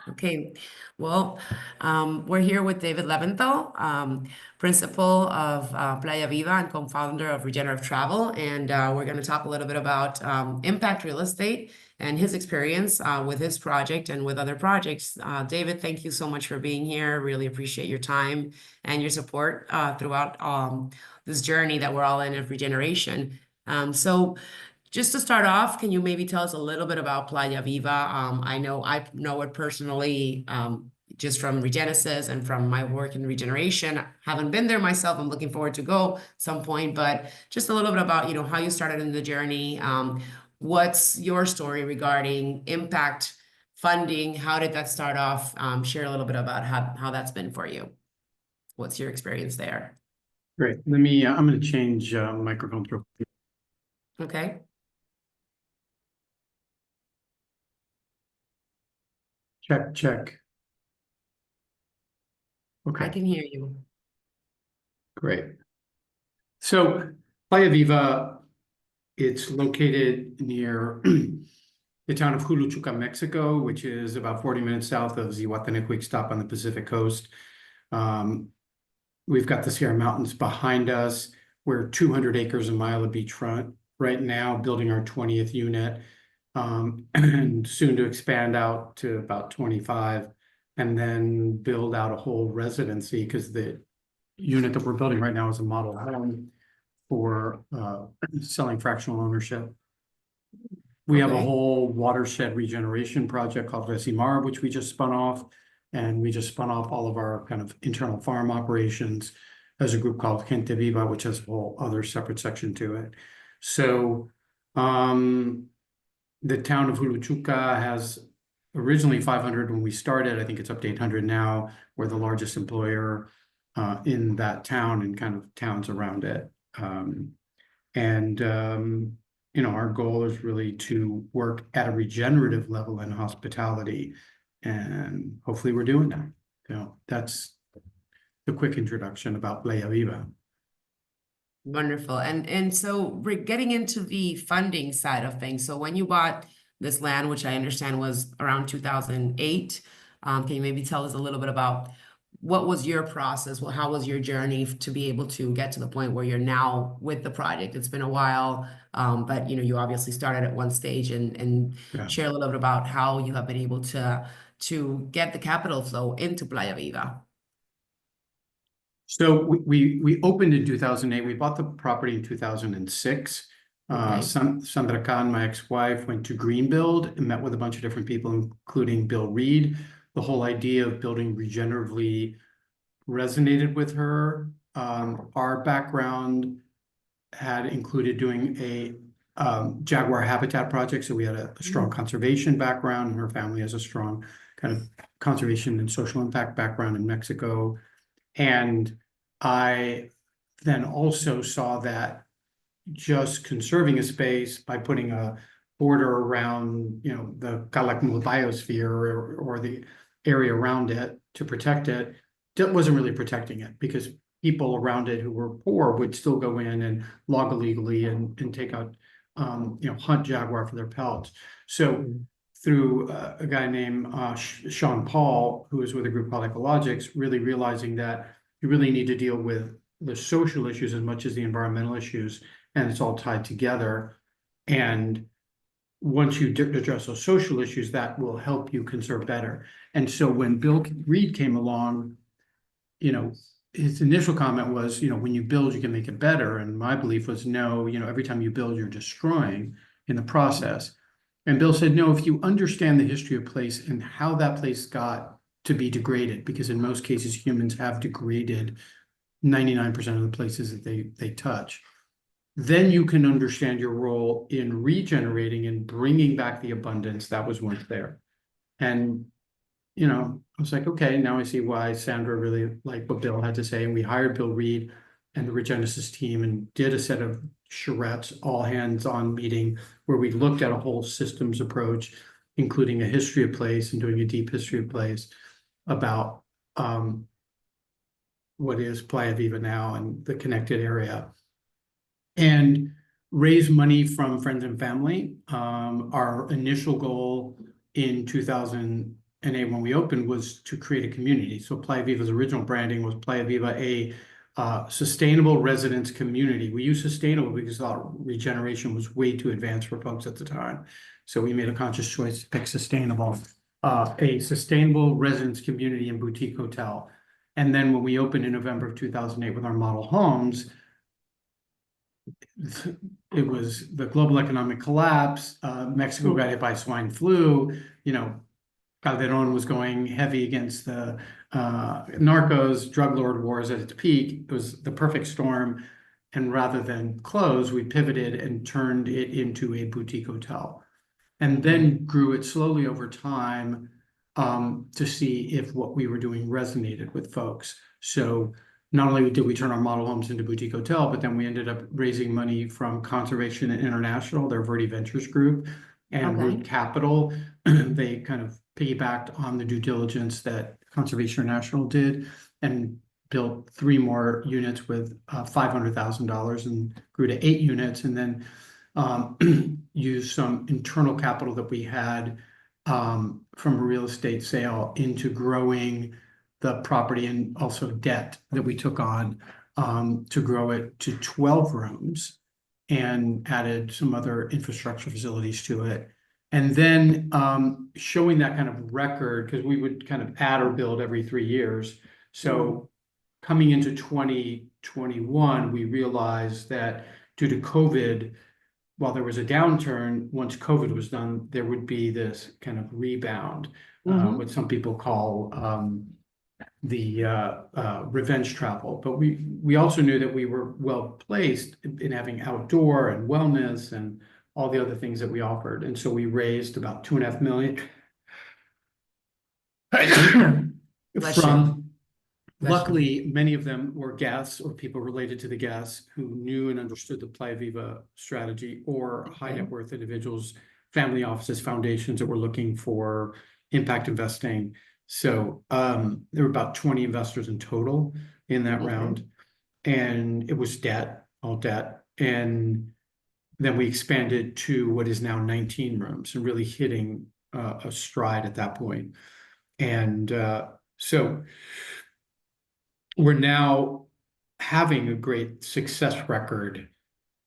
Okay, well, we're here with David Leventhal, Principal of Playa Viva and Co-Founder of Regenerative Travel, and we're going to talk a little bit about impact real estate and his experience with his project and with other projects. David, thank you so much for being here. Really appreciate your time and your support throughout this journey that we're all in of regeneration. So just to start off, can you maybe tell us a little bit about Playa Viva? I know it personally, just from Regenesis and from my work in regeneration. Haven't been there myself. I'm looking forward to go some point, but just a little bit about, how you started in the journey. What's your story regarding impact funding? How did that start off? Share a little bit about how that's been for you. What's your experience there? Great. I'm going to change microphone. Okay. Check, check. I Okay, can hear you. great. So Playa Viva, it's located near the town of Juluchuca, Mexico, which is about 40 minutes south of Zihuatanejo stop on the Pacific coast. We've got the Sierra Mountains behind us. We're 200 acres, a mile of beachfront right now, building our 20th unit, and soon to expand out to about 25, and then build out a whole residency, because the unit that we're building right now is a model home for selling fractional ownership. We have a whole watershed regeneration project called Resimar, which we just spun off. And we just spun off all of our kind of internal farm operations as a group called Gente Viva, which has a whole other separate section to it. So the town of Juluchuca has originally 500 when we started. I think it's up to 800 now. We're the largest employer in that town and kind of towns around it. Our goal is really to work at a regenerative level in hospitality, and hopefully we're doing that. That's the quick introduction about Playa Viva. Wonderful. And so we're getting into the funding side of things. So when you bought this land, which I understand was around 2008, can you maybe tell us a little bit about what was your process? Well, how was your journey to be able to get to the point where you're now with the project? It's been a while, but you obviously started at one stage, and share a little bit about how you have been able to get the capital flow into Playa Viva. So we opened in 2008. We bought the property in 2006. Sandra Khan, my ex-wife, went to Greenbuild and met with a bunch of different people, including Bill Reed. The whole idea of building regeneratively resonated with her. Our background had included doing a jaguar habitat project, so we had a strong conservation background, and her family has a strong kind of conservation and social impact background in Mexico. And I then also saw that just conserving a space by putting a border around, the Calakmul biosphere or the area around it to protect it, that wasn't really protecting it, because people around it who were poor would still go in and log illegally and take out, hunt jaguar for their pelts. So through a guy named Sean Paul, who was with a group called Ecologics, really realizing that you really need to deal with the social issues as much as the environmental issues, and it's all tied together. And once you address those social issues, that will help you conserve better. And so when Bill Reed came along, his initial comment was, when you build, you can make it better. And my belief was, no, every time you build, you're destroying in the process. And Bill said, no, if you understand the history of place and how that place got to be degraded, because in most cases, humans have degraded 99% of the places that they touch, then you can understand your role in regenerating and bringing back the abundance that was once there. And, I was like, okay, now I see why Sandra really liked what Bill had to say. And we hired Bill Reed and the Regenesis team and did a set of charrettes, all hands on meeting, where we looked at a whole systems approach, including a history of place and doing a deep history of place about what is Playa Viva now and the connected area, and raise money from friends and family. Our initial goal in 2000 when we opened was to create a community. So Playa Viva's original branding was Playa Viva, a sustainable residence community. We use sustainable because thought regeneration was way too advanced for folks at the time. So we made a conscious choice to pick sustainable, a sustainable residence community and boutique hotel. And then when we opened in November of 2008 with our model homes, it was the global economic collapse. Mexico got hit by swine flu. Calderon was going heavy against the narcos, drug lord wars at its peak. It was the perfect storm. And rather than close, we pivoted and turned it into a boutique hotel, and then grew it slowly over time to see if what we were doing resonated with folks. So not only did we turn our model homes into boutique hotel, but then we ended up raising money from Conservation International, their Verde Ventures group, and Root Capital. They kind of piggybacked on the due diligence that Conservation International did and built 3 more units with $500,000 and grew to 8 units, and then used some internal capital that we had from a real estate sale into growing the property, and also debt that we took on to grow it to 12 rooms, and added some other infrastructure facilities to it. And then showing that kind of record, because we would kind of add or build every 3 years. So coming into 2021, we realized that due to COVID, while there was a downturn, once COVID was done, there would be this kind of rebound, what some people call the revenge travel. But we also knew that we were well placed in having outdoor and wellness and all the other things that we offered. And so we raised about $2.5 million from, luckily, many of them were guests or people related to the guests who knew and understood the Playa Viva strategy, or high net worth individuals, family offices, foundations that were looking for impact investing. So there were about 20 investors in total in that round, and it was all debt. And then we expanded to what is now 19 rooms, and really hitting a stride at that point. And so we're now having a great success record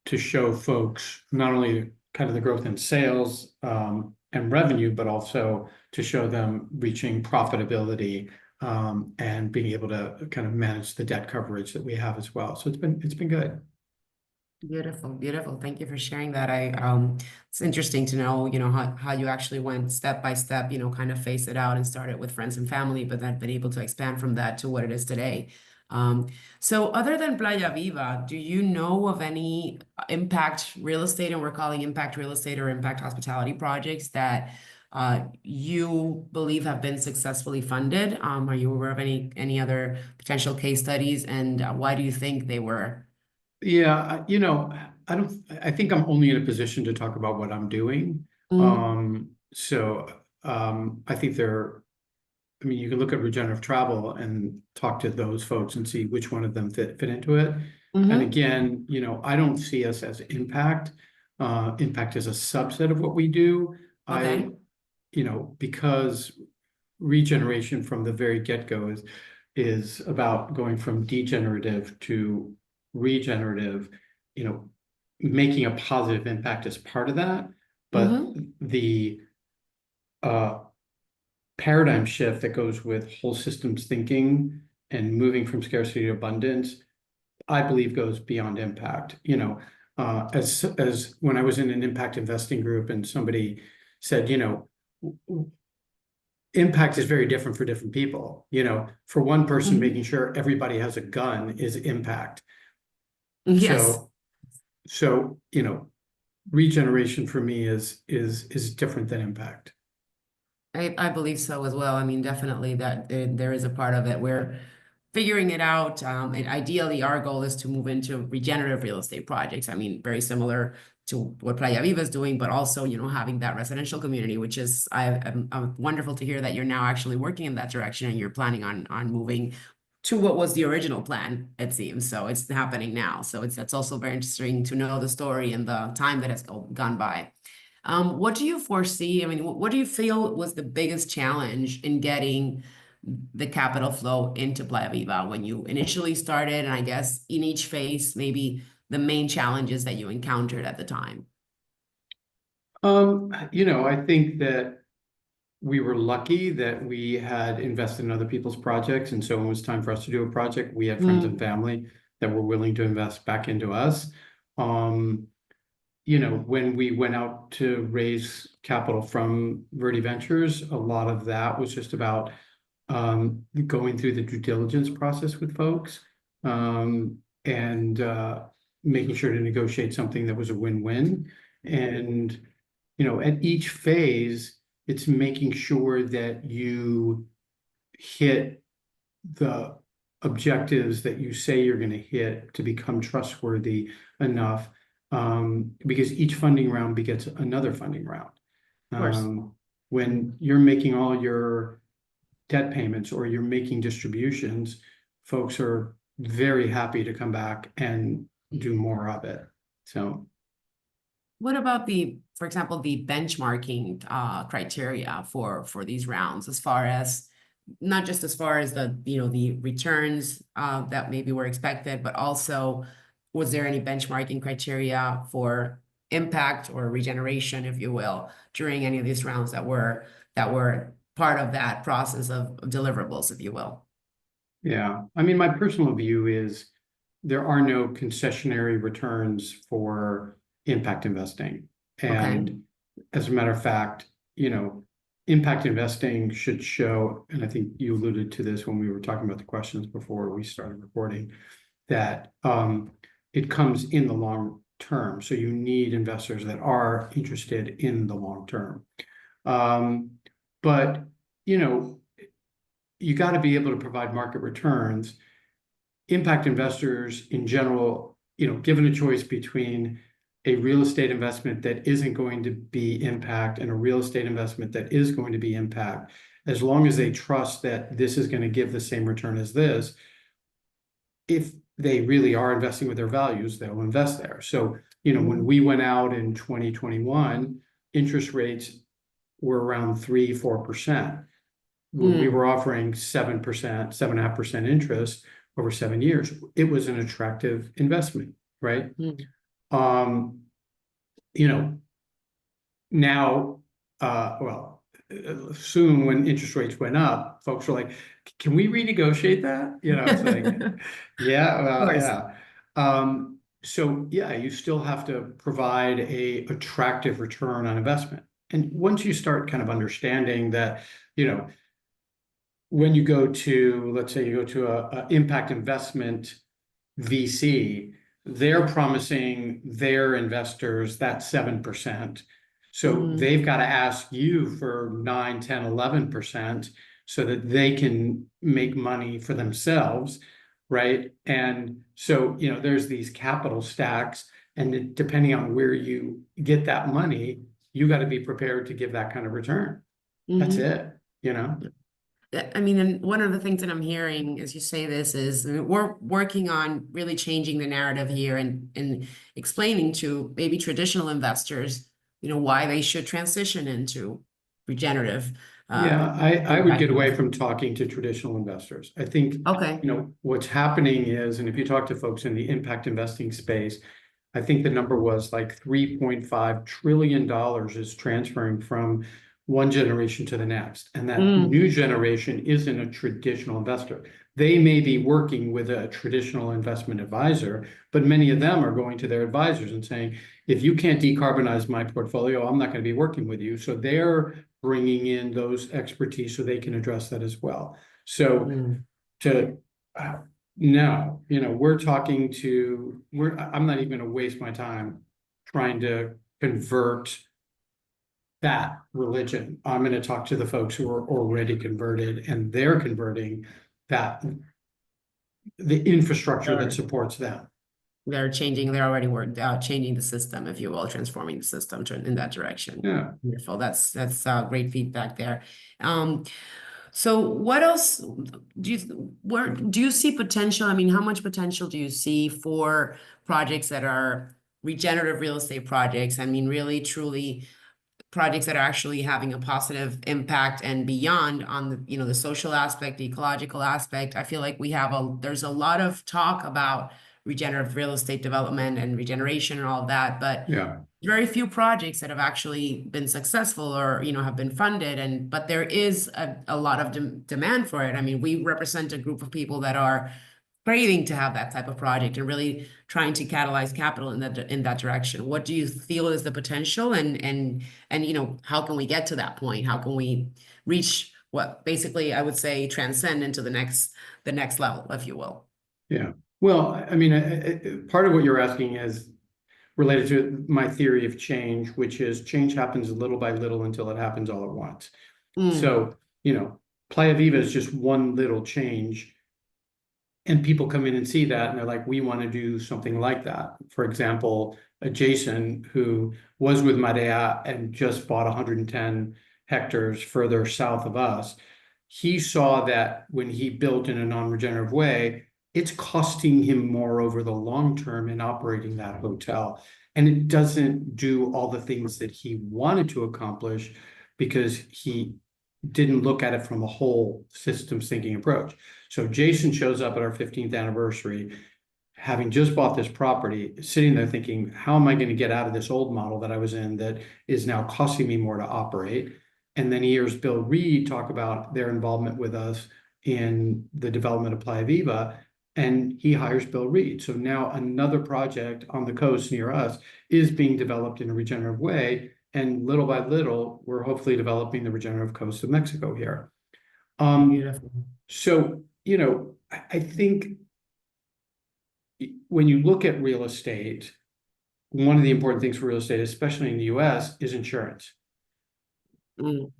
to show folks not only kind of the growth in sales and revenue, but also to show them reaching profitability and being able to kind of manage the debt coverage that we have as well. So it's been good. Beautiful, beautiful. Thank you for sharing that. It's interesting to know, how you actually went step by step, kind of phase it out and started with friends and family, but then been able to expand from that to what it is today. So other than Playa Viva, do you know of any impact real estate, and we're calling impact real estate or impact hospitality projects, that you believe have been successfully funded? Are you aware of any other potential case studies, and why do you think they were? Yeah, I think I'm only in a position to talk about what I'm doing. So I think you can look at regenerative travel and talk to those folks and see which one of them fit into it. And again, I don't see us as impact. Impact is a subset of what we do. Because regeneration from the very get-go is about going from degenerative to regenerative, making a positive impact as part of that. But the paradigm shift that goes with whole systems thinking and moving from scarcity to abundance, I believe, goes beyond impact. As when I was in an impact investing group and somebody said, impact is very different for different people. For one person, making sure everybody has a gun is impact. Yes. So regeneration for me is different than impact. I believe so as well. I mean, definitely that there is a part of it where figuring it out. And ideally, our goal is to move into regenerative real estate projects. I mean, very similar to what Playa Viva is doing, but also, having that residential community, which is wonderful to hear that you're now actually working in that direction, and you're planning on moving to what was the original plan, it seems. So it's happening now. So that's also very interesting to know the story and the time that has gone by. What do you foresee? I mean, what do you feel was the biggest challenge in getting the capital flow into Playa Viva when you initially started? And I guess in each phase, maybe the main challenges that you encountered at the time. I think that we were lucky that we had invested in other people's projects. And so when it was time for us to do a project, we had friends and Mm, family that were willing to invest back into us. Um, when we went out to raise capital from Verde Ventures, a lot of that was just about going through the due diligence process with folks, and making sure to negotiate something that was a win-win. And, at each phase, it's making sure that you hit the objectives that you say you're going to hit to become trustworthy enough, because each funding round begets another funding round. of course. When you're making all your debt payments or you're making distributions, folks are very happy to come back and do more of it. So, What about for example, the benchmarking criteria for these rounds, as far as not just as far as the returns that maybe were expected, but also was there any benchmarking criteria for impact or regeneration, if you will, during any of these rounds that were part of that process of deliverables, if you will? yeah, I mean, my personal view is there are no concessionary returns for impact investing. Okay. And as a matter of fact, impact investing should show, and I think you alluded to this when we were talking about the questions before we started recording, that it comes in the long term. So you need investors that are interested in the long term. But, you got to be able to provide market returns. Impact investors in general, given a choice between a real estate investment that isn't going to be impact and a real estate investment that is going to be impact, as long as they trust that this is going to give the same return as this, if they really are investing with their values, they'll invest there. So, when we went out in 2021, interest rates were around 3-4%. We Mm, were offering 7%, 7.5% interest over 7 years. It was an attractive investment, right? mm, Um, you know, now, soon when interest rates went up, folks were like, can we renegotiate that? It's like, Of yeah, well, course. yeah. So yeah, you still have to provide a attractive return on investment. And once you start kind of understanding that, when you go to, let's say you go to a impact investment VC, they're promising their investors that 7%. So Mhm, they've got to ask you for 9, 10, 11% so that they can make money for themselves, right? And so, there's these capital stacks, and depending on where you get that money, you got to be prepared to give that kind of return. That's mhm. it. I mean, and one of the things that I'm hearing as you say this is, I mean, we're working on really changing the narrative here and explaining to maybe traditional investors, why they should transition into regenerative uh, Yeah, I would impact get away from investing. talking to traditional investors. I think, Okay. what's happening is, and if you talk to folks in the impact investing space, I think the number was like $3.5 trillion is transferring from one generation to the next. And that Mm, new generation isn't a traditional investor. They may be working with a traditional investment advisor, but many of them are going to their advisors and saying, if you can't decarbonize my portfolio, I'm not going to be working with you. So they're bringing in those expertise so they can address that as well. So mm, to no, I'm not even gonna waste my time trying to convert that religion. I'm gonna talk to the folks who are already converted, and they're converting that, the infrastructure that they're supports them. they're already worked out, changing the system, if you will, transforming the system in that direction. Yeah. Wonderful. That's great feedback there. Um, So what else do you see potential? I mean, how much potential do you see for projects that are regenerative real estate projects? I mean, really, truly, projects that are actually having a positive impact and beyond on the, the social aspect, the ecological aspect. I feel like there's a lot of talk about regenerative real estate development and regeneration and all of that, but Yeah. very few projects that have actually been successful or, have been funded. But there is a lot of demand for it. I mean, we represent a group of people that are craving to have that type of project and really trying to catalyze capital in that direction. What do you feel is the potential, and how can we get to that point? How can we reach what basically I would say transcend into the next level, if you will? Yeah. Well, I mean, part of what you're asking is related to my theory of change, which is change happens little by little until it happens all at once. So, Playa Viva is just one little change. And people come in and see that, and they're like, we want to do something like that. For example, Jason, who was with Marea and just bought 110 hectares further south of us, he saw that when he built in a non-regenerative way, it's costing him more over the long term in operating that hotel. And it doesn't do all the things that he wanted to accomplish because he didn't look at it from a whole systems thinking approach. So Jason shows up at our 15th anniversary, having just bought this property, sitting there thinking, how am I going to get out of this old model that I was in that is now costing me more to operate? And then he hears Bill Reed talk about their involvement with us in the development of Playa Viva, and he hires Bill Reed. So now another project on the coast near us is being developed in a regenerative way. And little by little, we're hopefully developing the regenerative coast of Mexico here. Beautiful. So, I think when you look at real estate, one of the important things for real estate, especially in the US, is insurance.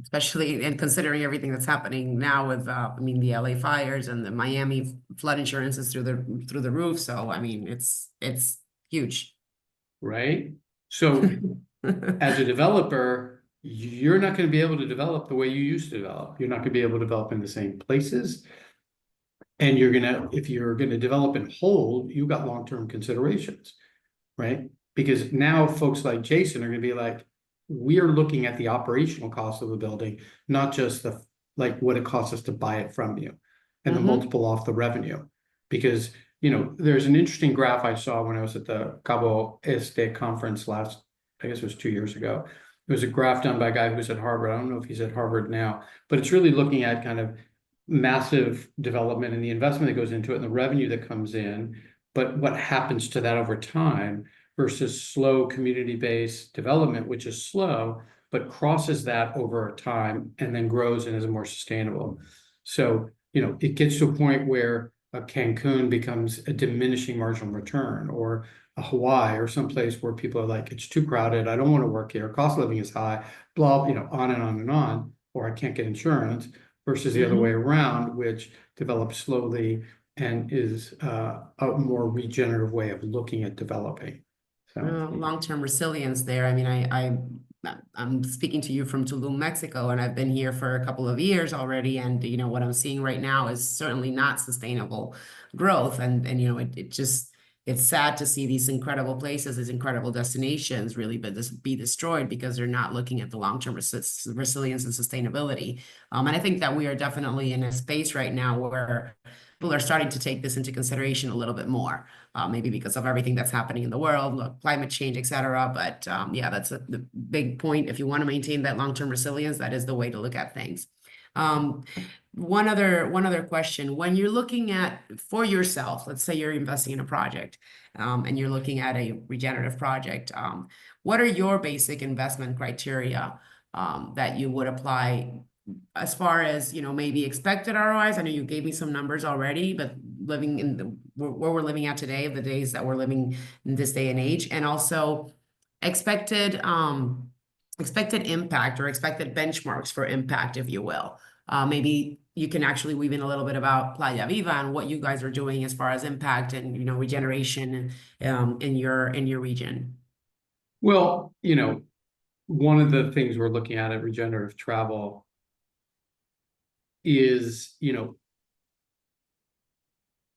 Especially and considering everything that's happening now with, the LA fires and the Miami flood insurance is through the roof. So, I mean, it's huge. Right? So as a developer, you're not going to be able to develop the way you used to develop. You're not going to be able to develop in the same places. And if you're going to develop and hold, you've got long-term considerations, right? Because now folks like Jason are going to be like, we're looking at the operational cost of a building, not just what it costs us to buy it from you and the multiple off the revenue. Because, there's an interesting graph I saw when I was at the Cabo Este conference I guess it was 2 years ago. It was a graph done by a guy who's at Harvard. I don't know if he's at Harvard now, but it's really looking at kind of massive development and the investment that goes into it and the revenue that comes in, but what happens to that over time versus slow community-based development, which is slow, but crosses that over time and then grows and is more sustainable. So, it gets to a point where a Cancun becomes a diminishing marginal return, or a Hawaii or someplace where people are like, it's too crowded, I don't want to work here, cost of living is high, blah, on and on and on, or I can't get insurance, versus the other way around, which develops slowly and is a more regenerative way of looking at developing. So Long-term resilience there. I mean, I'm speaking to you from Tulum, Mexico, and I've been here for a couple of years already. And, what I'm seeing right now is certainly not sustainable growth. And it's sad to see these incredible places, these incredible destinations really be destroyed because they're not looking at the long-term resilience and sustainability. And I think that we are definitely in a space right now where people are starting to take this into consideration a little bit more, maybe because of everything that's happening in the world, look, climate change, et cetera. But yeah, that's the big point. If you want to maintain that long-term resilience, that is the way to look at things. One other question: when you're looking at for yourself, let's say you're investing in a project, and you're looking at a regenerative project, what are your basic investment criteria that you would apply as far as, maybe expected ROIs? I know you gave me some numbers already, but living in where we're living at today, the days that we're living in this day and age, and also expected impact or expected benchmarks for impact, if you will. Maybe you can actually weave in a little bit about Playa Viva and what you guys are doing as far as impact and, regeneration in your region. well, one of the things we're looking at regenerative travel is,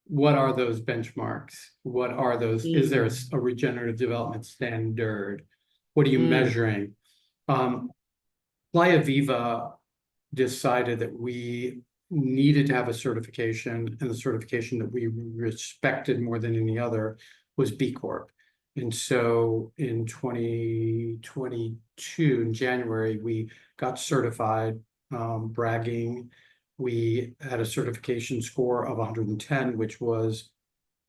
what are those benchmarks? What are those? Is there a regenerative development standard? What are you measuring? Playa Viva decided that we needed to have a certification, and the certification that we respected more than any other was B Corp. And so in 2022, in January, we got certified, bragging. We had a certification score of 110, which was,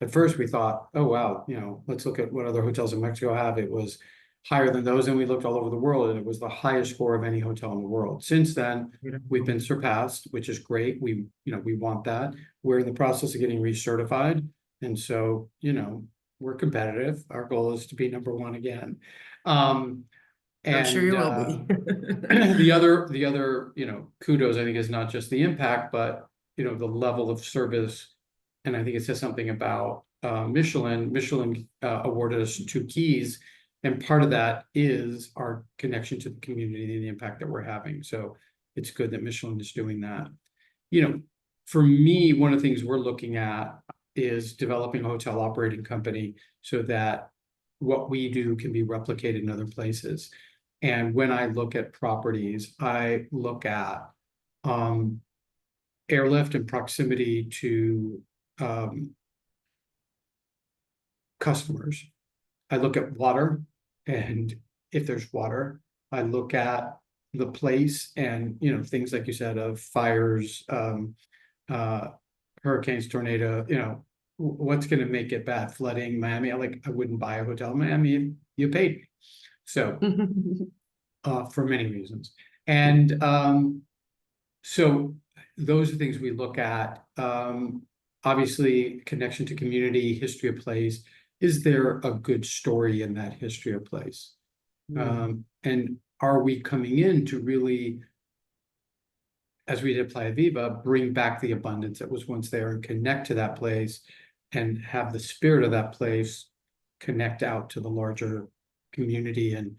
at first we thought, oh, wow, let's look at what other hotels in Mexico have. It was higher than those, and we looked all over the world, and it was the highest score of any hotel in the world. Since then, we've been surpassed, which is great. We want that. We're in the process of getting recertified, and so, we're competitive. Our goal is to be number one again. I'm sure And you will be. the other, kudos, I think, is not just the impact, but, the level of service. And I think it says something about Michelin. Michelin awarded us 2 keys. And part of that is our connection to the community and the impact that we're having. So it's good that Michelin is doing that. For me, one of the things we're looking at is developing a hotel operating company so that what we do can be replicated in other places. And when I look at properties, I look at airlift and proximity to customers. I look at water, and if there's water, I look at the place and, things like you said of fires, hurricanes, tornado, what's going to make it bad? Flooding, Miami. I wouldn't buy a hotel in Miami. You paid me. So, for many reasons. And so those are things we look at. Obviously, connection to community, history of place. Is there a good story in that history of place? And are we coming in to really, as we did Playa Viva, bring back the abundance that was once there and connect to that place and have the spirit of that place connect out to the larger community, and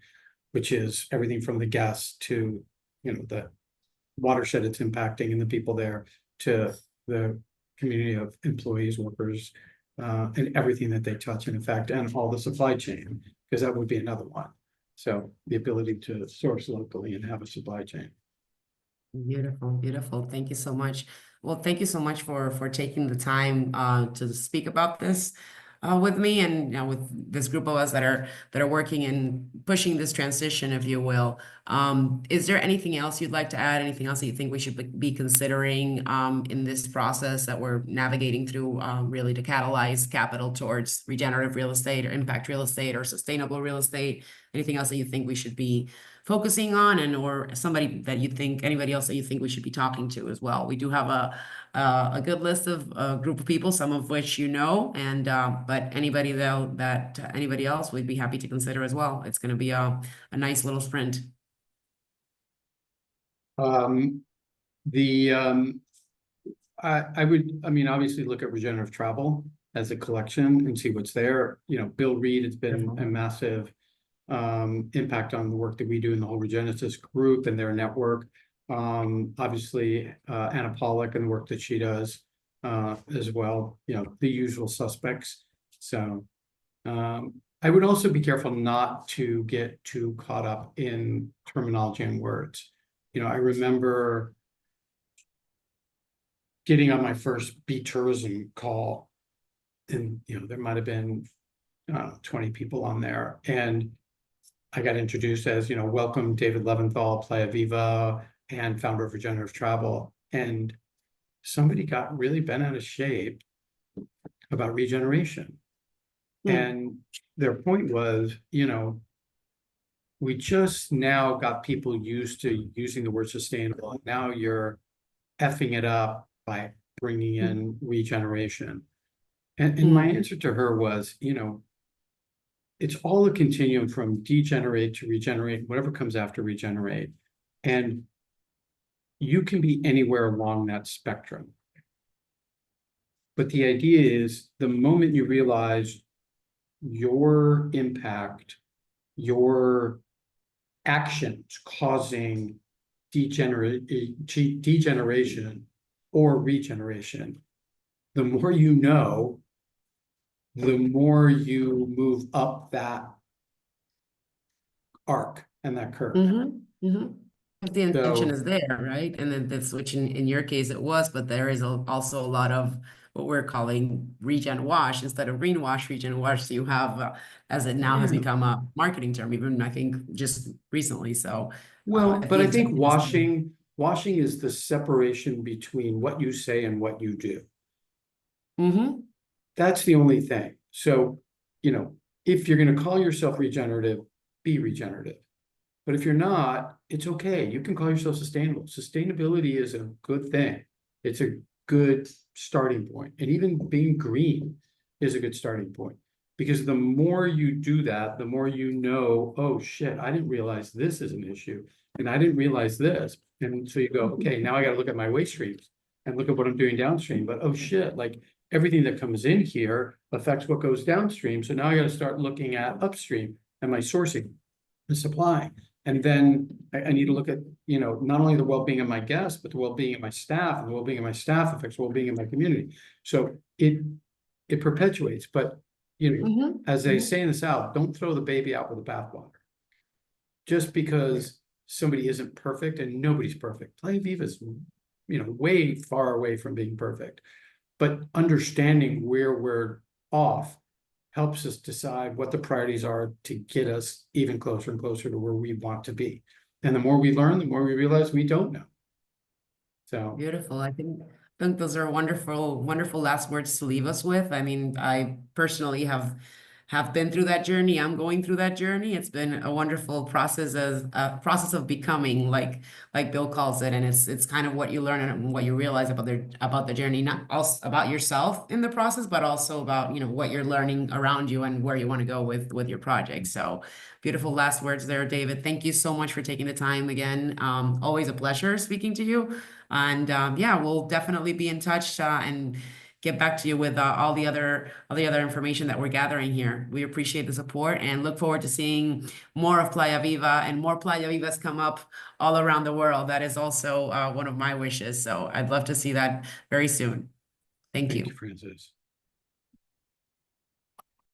which is everything from the guests to, the watershed it's impacting and the people there, to the community of employees, workers, and everything that they touch and affect, and all the supply chain, because that would be another one. So the ability to source locally and have a supply chain. Beautiful, beautiful. Thank you so much. Well, thank you so much for taking the time to speak about this with me, and with this group of us that are working and pushing this transition, if you will. Is there anything else you'd like to add? Anything else that you think we should be considering in this process that we're navigating through, really to catalyze capital towards regenerative real estate or impact real estate or sustainable real estate? Anything else that you think we should be focusing on, and or anybody else that you think we should be talking to as well? We do have a good list of a group of people, some of which and but anybody anybody else, we'd be happy to consider as well. It's going to be a nice little sprint. I would, obviously look at regenerative travel as a collection and see what's there. Bill Reed has been a massive impact on the work that we do in the whole Regenesis group and their network. Obviously, Anna Pollock and the work that she does as well, the usual suspects. So I would also be careful not to get too caught up in terminology and words. I remember getting on my first B-tourism call, and there might have been 20 people on there, and I got introduced as, welcome David Leventhal, Playa Viva, and founder of Regenerative Travel. And somebody got really bent out of shape about regeneration. And their point was, we just now got people used to using the word sustainable, and now you're effing it up by bringing in regeneration. And my answer to her was, it's all a continuum from degenerate to regenerate, whatever comes after regenerate. And you can be anywhere along that spectrum. But the idea is, the moment you realize your impact, your actions causing degeneration or regeneration, the more you know, the more you move up that arc and that curve. If the intention So, is there, right? And then that's which in your case it was, but there is also a lot of what we're calling regen wash instead of greenwash, regen wash. So you have, as it now has yeah, become a marketing term, even I think just recently. So well, if but the I think intention is there. washing is the separation between what you say and what you do. Mm-hmm. That's the only thing. So, if you're going to call yourself regenerative, be regenerative. But if you're not, it's okay. You can call yourself sustainable. Sustainability is a good thing. It's a good starting point. And even being green is a good starting point. Because the more you do that, the more you know, oh shit, I didn't realize this is an issue. And I didn't realize this. And so you go, okay, now I got to look at my waste streams and look at what I'm doing downstream. But oh shit, like everything that comes in here affects what goes downstream. So now I got to start looking at upstream and my sourcing, the supply. And then I need to look at, not only the well-being of my guests, but the well-being of my staff, and the well-being of my staff affects well-being of my community. So it perpetuates, but as they say in the South, don't throw the baby out with the bathwater. Just because somebody isn't perfect, and nobody's perfect. Playa Viva is, way far away from being perfect. But understanding where we're off helps us decide what the priorities are to get us even closer and closer to where we want to be. And the more we learn, the more we realize we don't know. So, Beautiful. I think those are wonderful, wonderful last words to leave us with. I mean, I personally have been through that journey. I'm going through that journey. It's been a wonderful process as a process of becoming, like Bill calls it, and it's kind of what you learn and what you realize about the journey, not also about yourself in the process, but also about what you're learning around you and where you want to go with your project. So beautiful last words there, David. Thank you so much for taking the time again. Always a pleasure speaking to you. And yeah, we'll definitely be in touch and get back to you with all the other information that we're gathering here. We appreciate the support and look forward to seeing more of Playa Viva and more Playa Vivas come up all around the world. That is also one of my wishes. So I'd love to see that very soon. Thank thank you, you. Francis.